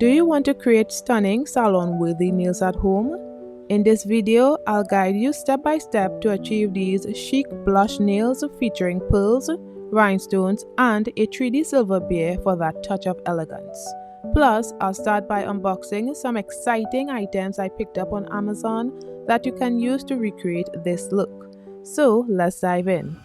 Do you want to create stunning salon-worthy nails at home? In this video, I'll guide you step by step to achieve these chic blush nails featuring pearls, rhinestones, and a 3D silver bear for that touch of elegance. Plus, I'll start by unboxing some exciting items I picked up on Amazon that you can use to recreate this look. So, let's dive in.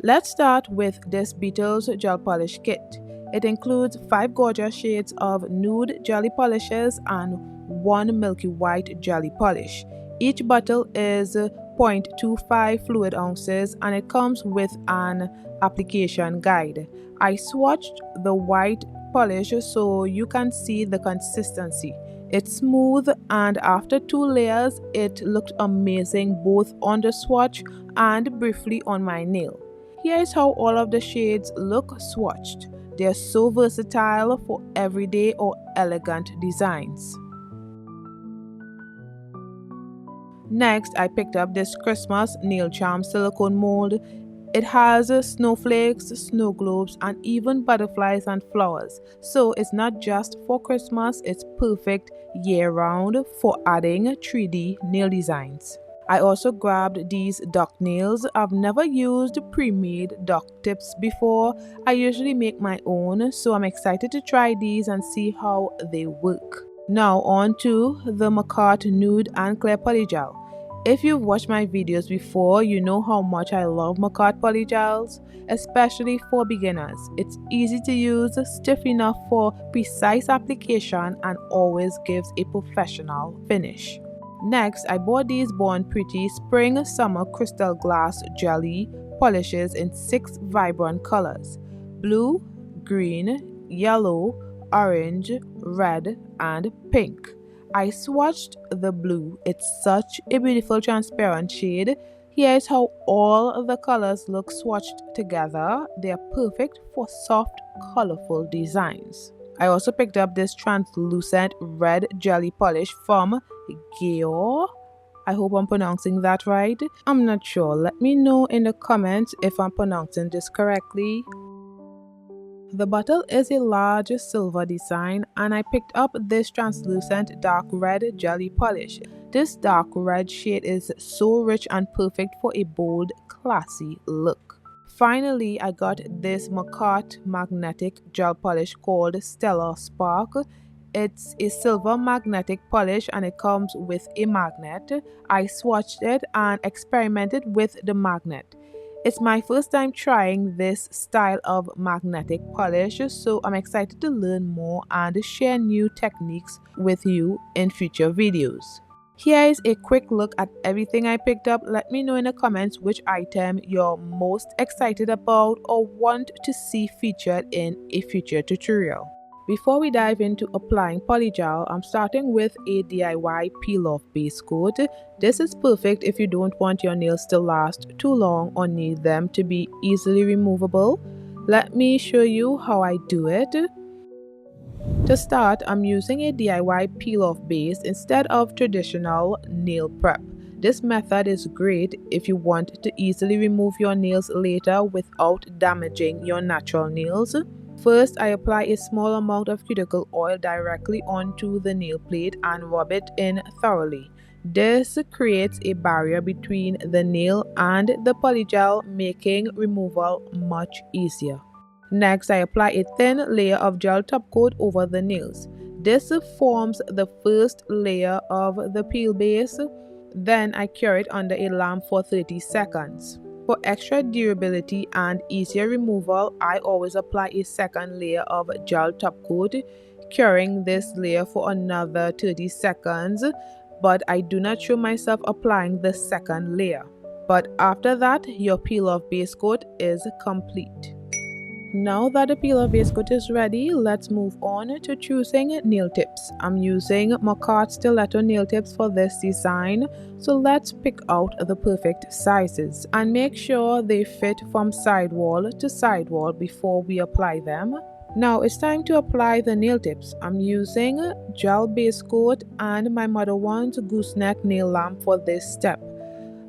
Let's start with this Beetles gel polish kit. It includes 5 gorgeous shades of nude jelly polishes and 1 milky white jelly polish. Each bottle is 0.25 fluid ounces and it comes with an application guide. I swatched the white polish so you can see the consistency. It's smooth, and after 2 layers it looked amazing both on the swatch and briefly on my nail. Here is how all of the shades look swatched. They are so versatile for everyday or elegant designs. Next, I picked up this Christmas nail charm silicone mold. It has snowflakes, snow globes, and even butterflies and flowers. So it's not just for Christmas, it's perfect year-round for adding 3D nail designs. I also grabbed these duck nails. I've never used pre-made duck tips before. I usually make my own, so I'm excited to try these and see how they work. Now on to the Makartt Nude and Clear Polygel. If you've watched my videos before, you know how much I love Makartt polygels, especially for beginners. It's easy to use, stiff enough for precise application, and always gives a professional finish. Next, I bought these Born Pretty Spring Summer Crystal Glass Jelly polishes in 6 vibrant colors: blue, green, yellow, orange, red, and pink. I swatched the blue. It's such a beautiful transparent shade. Here is how all the colors look swatched together. They are perfect for soft, colorful designs. I also picked up this translucent red jelly polish from Caviar. I hope I'm pronouncing that right. I'm not sure. Let me know in the comments if I'm pronouncing this correctly. The bottle is a large silver design, and I picked up this translucent dark red jelly polish. This dark red shade is so rich and perfect for a bold, classy look. Finally, I got this Makartt magnetic gel polish called Stellar Spark. It's a silver magnetic polish and it comes with a magnet. I swatched it and experimented with the magnet. It's my first time trying this style of magnetic polish, so I'm excited to learn more and share new techniques with you in future videos. Here is a quick look at everything I picked up. Let me know in the comments which item you're most excited about or want to see featured in a future tutorial. Before we dive into applying polygel, I'm starting with a DIY peel-off base coat. This is perfect if you don't want your nails to last too long or need them to be easily removable. Let me show you how I do it. To start, I'm using a DIY peel-off base instead of traditional nail prep. This method is great if you want to easily remove your nails later without damaging your natural nails. First, I apply a small amount of cuticle oil directly onto the nail plate and rub it in thoroughly. This creates a barrier between the nail and the polygel, making removal much easier. Next, I apply a thin layer of gel top coat over the nails. This forms the first layer of the peel base. Then I cure it under a lamp for 30 seconds. For extra durability and easier removal, I always apply a second layer of gel top coat, curing this layer for another 30 seconds, but I do not show myself applying the second layer. But after that, your peel-off base coat is complete. Now that the peel-off base coat is ready, let's move on to choosing nail tips. I'm using Makartt Stiletto nail tips for this design, so let's pick out the perfect sizes and make sure they fit from sidewall to sidewall before we apply them. Now it's time to apply the nail tips. I'm using gel base coat and my Mother One's gooseneck nail lamp for this step.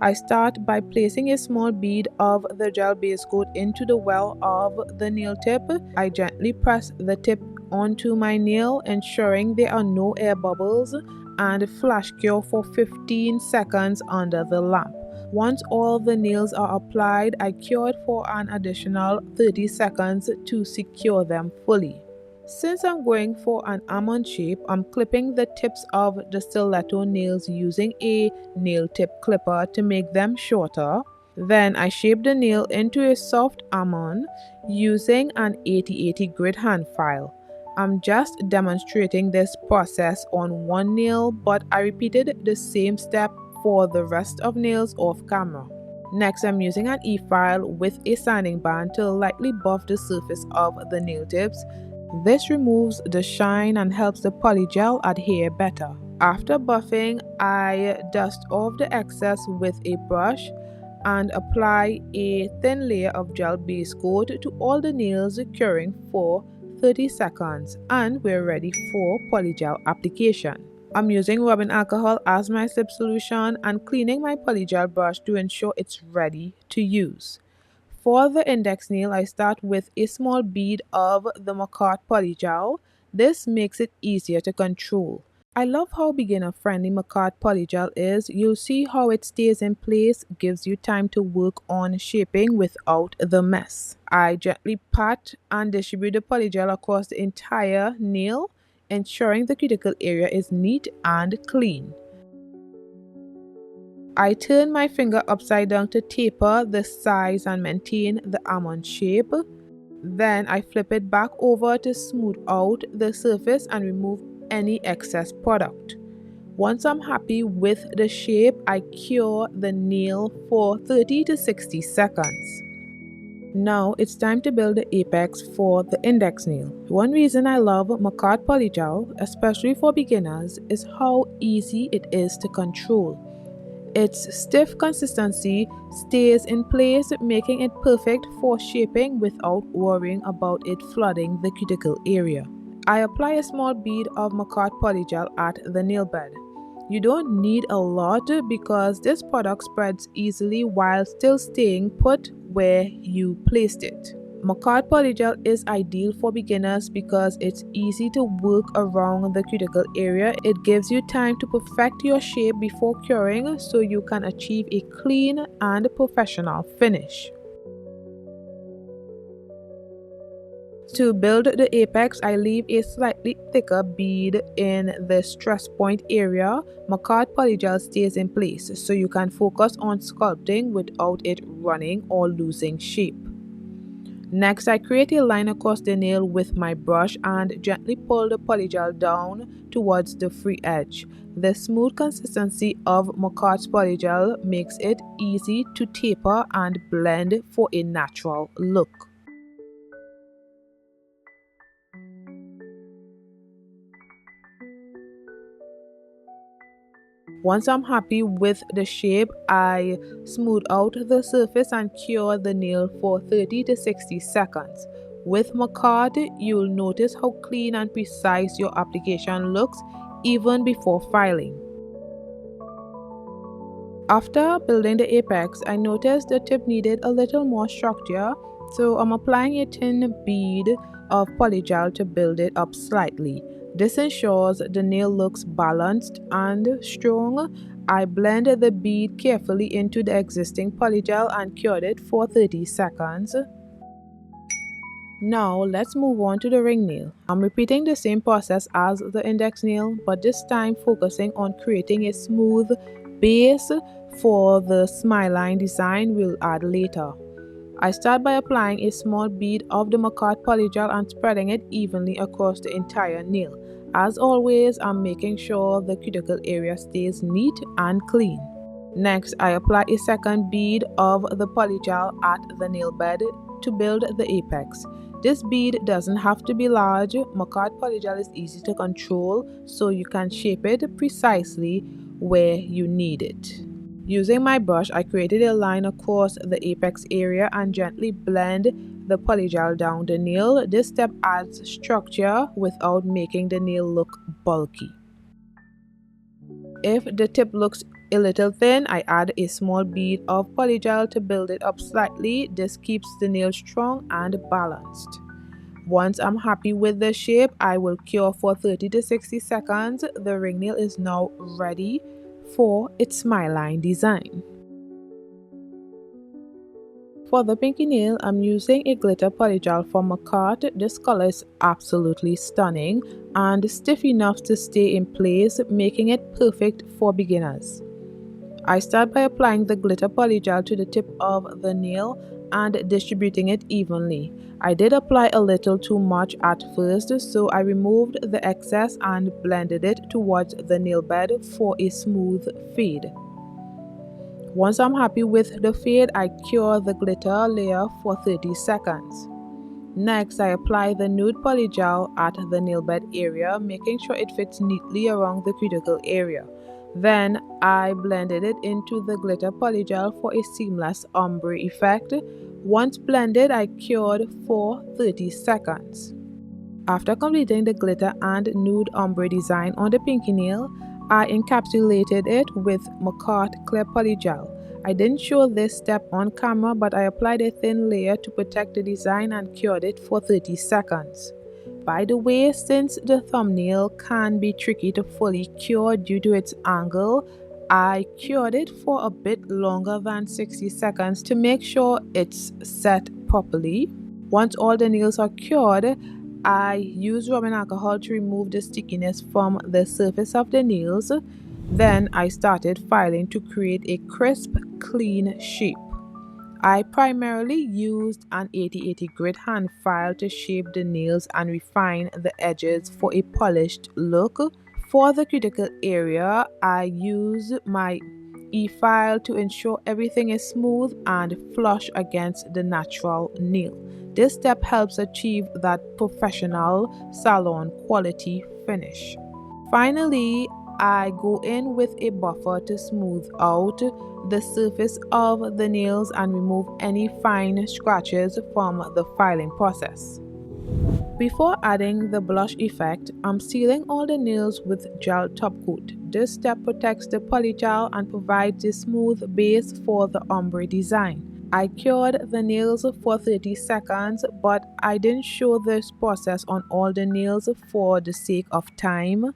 I start by placing a small bead of the gel base coat into the well of the nail tip. I gently press the tip onto my nail, ensuring there are no air bubbles, and flash cure for 15 seconds under the lamp. Once all the nails are applied, I cure it for an additional 30 seconds to secure them fully. Since I'm going for an almond shape, I'm clipping the tips of the stiletto nails using a nail tip clipper to make them shorter. Then I shape the nail into a soft almond using an 80/80 grit hand file. I'm just demonstrating this process on one nail, but I repeated the same step for the rest of nails off camera. Next, I'm using an e-file with a sanding band to lightly buff the surface of the nail tips. This removes the shine and helps the polygel adhere better. After buffing, I dust off the excess with a brush and apply a thin layer of gel base coat to all the nails, curing for 30 seconds, and we're ready for polygel application. I'm using rubbing alcohol as my slip solution and cleaning my polygel brush to ensure it's ready to use. For the index nail, I start with a small bead of the Makartt polygel. This makes it easier to control. I love how beginner-friendly Makartt polygel is. You'll see how it stays in place, gives you time to work on shaping without the mess. I gently pat and distribute the polygel across the entire nail, ensuring the cuticle area is neat and clean. I turn my finger upside down to taper the size and maintain the almond shape. Then I flip it back over to smooth out the surface and remove any excess product. Once I'm happy with the shape, I cure the nail for 30 to 60 seconds. Now it's time to build the apex for the index nail. One reason I love Makartt polygel, especially for beginners, is how easy it is to control. Its stiff consistency stays in place, making it perfect for shaping without worrying about it flooding the cuticle area. I apply a small bead of Makartt polygel at the nail bed. You don't need a lot because this product spreads easily while still staying put where you placed it. Makartt polygel is ideal for beginners because it's easy to work around the cuticle area. It gives you time to perfect your shape before curing so you can achieve a clean and professional finish. To build the apex, I leave a slightly thicker bead in the stress point area. Makartt polygel stays in place so you can focus on sculpting without it running or losing shape. Next, I create a line across the nail with my brush and gently pull the polygel down towards the free edge. The smooth consistency of Makartt's polygel makes it easy to taper and blend for a natural look. Once I'm happy with the shape, I smooth out the surface and cure the nail for 30 to 60 seconds. With Makartt, you'll notice how clean and precise your application looks even before filing. After building the apex, I noticed the tip needed a little more structure, so I'm applying a thin bead of polygel to build it up slightly. This ensures the nail looks balanced and strong. I blend the bead carefully into the existing polygel and cured it for 30 seconds. Now let's move on to the ring nail. I'm repeating the same process as the index nail, but this time focusing on creating a smooth base for the smile line design we'll add later. I start by applying a small bead of the Makartt polygel and spreading it evenly across the entire nail. As always, I'm making sure the cuticle area stays neat and clean. Next, I apply a second bead of the polygel at the nail bed to build the apex. This bead doesn't have to be large. Makartt polygel is easy to control, so you can shape it precisely where you need it. Using my brush, I created a line across the apex area and gently blend the polygel down the nail. This step adds structure without making the nail look bulky. If the tip looks a little thin, I add a small bead of Polygel to build it up slightly. This keeps the nail strong and balanced. Once I'm happy with the shape, I will cure for 30 to 60 seconds. The ring nail is now ready for its smile line design. For the pinky nail, I'm using a glitter polygel from Makartt. This color is absolutely stunning and stiff enough to stay in place, making it perfect for beginners. I start by applying the glitter polygel to the tip of the nail and distributing it evenly. I did apply a little too much at first, so I removed the excess and blended it towards the nail bed for a smooth fade. Once I'm happy with the fade, I cure the glitter layer for 30 seconds. Next, I apply the nude polygel at the nail bed area, making sure it fits neatly around the cuticle area. Then, I blended it into the glitter polygel for a seamless ombre effect. Once blended, I cured for 30 seconds. After completing the glitter and nude ombre design on the pinky nail, I encapsulated it with Makartt clear polygel. I didn't show this step on camera, but I applied a thin layer to protect the design and cured it for 30 seconds. By the way, since the thumbnail can be tricky to fully cure due to its angle, I cured it for a bit longer than 60 seconds to make sure it's set properly. Once all the nails are cured, I use rubbing alcohol to remove the stickiness from the surface of the nails. Then I started filing to create a crisp, clean shape. I primarily used an 80/80 grit hand file to shape the nails and refine the edges for a polished look. For the cuticle area, I use my e-file to ensure everything is smooth and flush against the natural nail. This step helps achieve that professional salon quality finish. Finally, I go in with a buffer to smooth out the surface of the nails and remove any fine scratches from the filing process. Before adding the blush effect, I'm sealing all the nails with gel top coat. This step protects the polygel and provides a smooth base for the ombre design. I cured the nails for 30 seconds, but I didn't show this process on all the nails for the sake of time.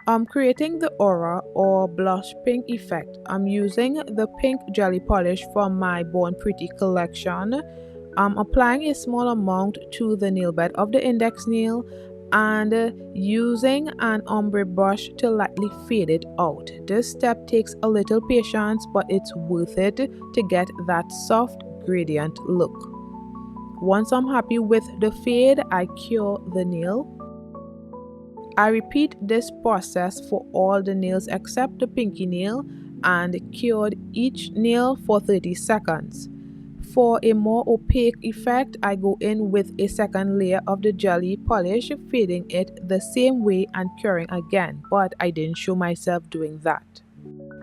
I'm creating the aura or blush pink effect. I'm using the pink jelly polish from my Born Pretty collection. I'm applying a small amount to the nail bed of the index nail and using an ombre brush to lightly fade it out. This step takes a little patience, but it's worth it to get that soft gradient look. Once I'm happy with the fade, I cure the nail. I repeat this process for all the nails except the pinky nail and cured each nail for 30 seconds. For a more opaque effect, I go in with a second layer of the jelly polish, fading it the same way and curing again, but I didn't show myself doing that.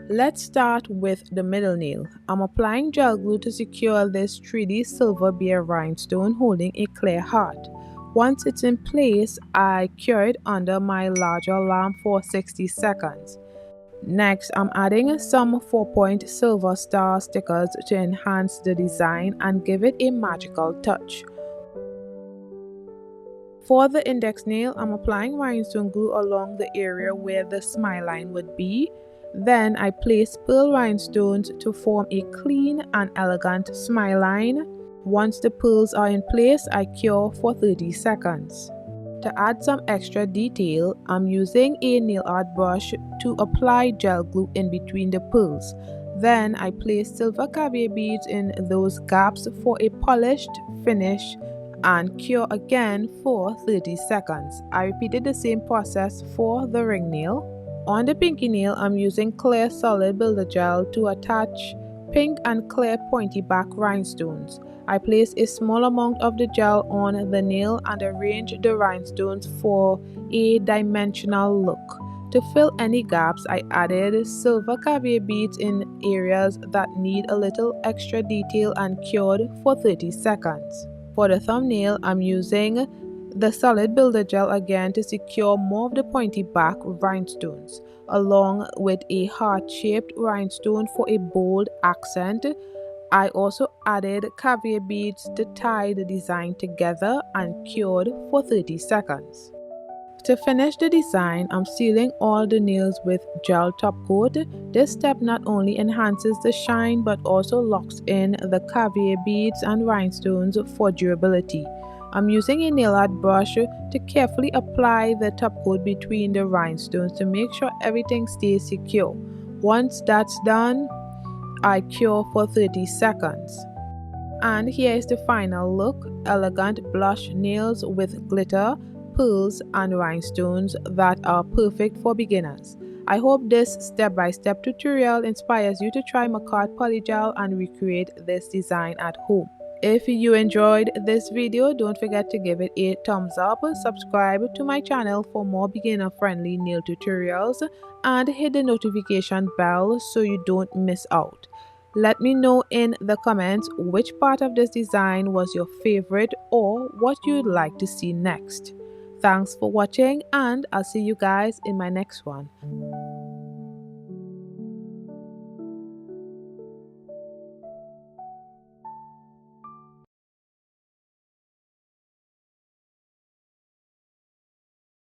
Let's start with the middle nail. I'm applying gel glue to secure this 3D silver bear rhinestone holding a clear heart. Once it's in place, I cure it under my larger lamp for 60 seconds. Next, I'm adding some 4-point silver star stickers to enhance the design and give it a magical touch. For the index nail, I'm applying rhinestone glue along the area where the smile line would be. Then I place pearl rhinestones to form a clean and elegant smile line. Once the pearls are in place, I cure for 30 seconds. To add some extra detail, I'm using a nail art brush to apply gel glue in between the pearls. Then I place silver caviar beads in those gaps for a polished finish and cure again for 30 seconds. I repeated the same process for the ring nail. On the pinky nail, I'm using clear solid builder gel to attach pink and clear pointy back rhinestones. I place a small amount of the gel on the nail and arrange the rhinestones for a dimensional look. To fill any gaps, I added silver caviar beads in areas that need a little extra detail and cured for 30 seconds. For the thumbnail, I'm using the solid builder gel again to secure more of the pointy back rhinestones, along with a heart-shaped rhinestone for a bold accent. I also added caviar beads to tie the design together and cured for 30 seconds. To finish the design, I'm sealing all the nails with gel top coat. This step not only enhances the shine but also locks in the caviar beads and rhinestones for durability. I'm using a nail art brush to carefully apply the top coat between the rhinestones to make sure everything stays secure. Once that's done, I cure for 30 seconds. And here is the final look: elegant blush nails with glitter, pearls and rhinestones that are perfect for beginners. I hope this step-by-step tutorial inspires you to try Makartt Polygel and recreate this design at home. If you enjoyed this video, don't forget to give it a thumbs up, subscribe to my channel for more beginner-friendly nail tutorials, and hit the notification bell so you don't miss out. Let me know in the comments which part of this design was your favorite or what you'd like to see next. Thanks for watching, and I'll see you guys in my next one.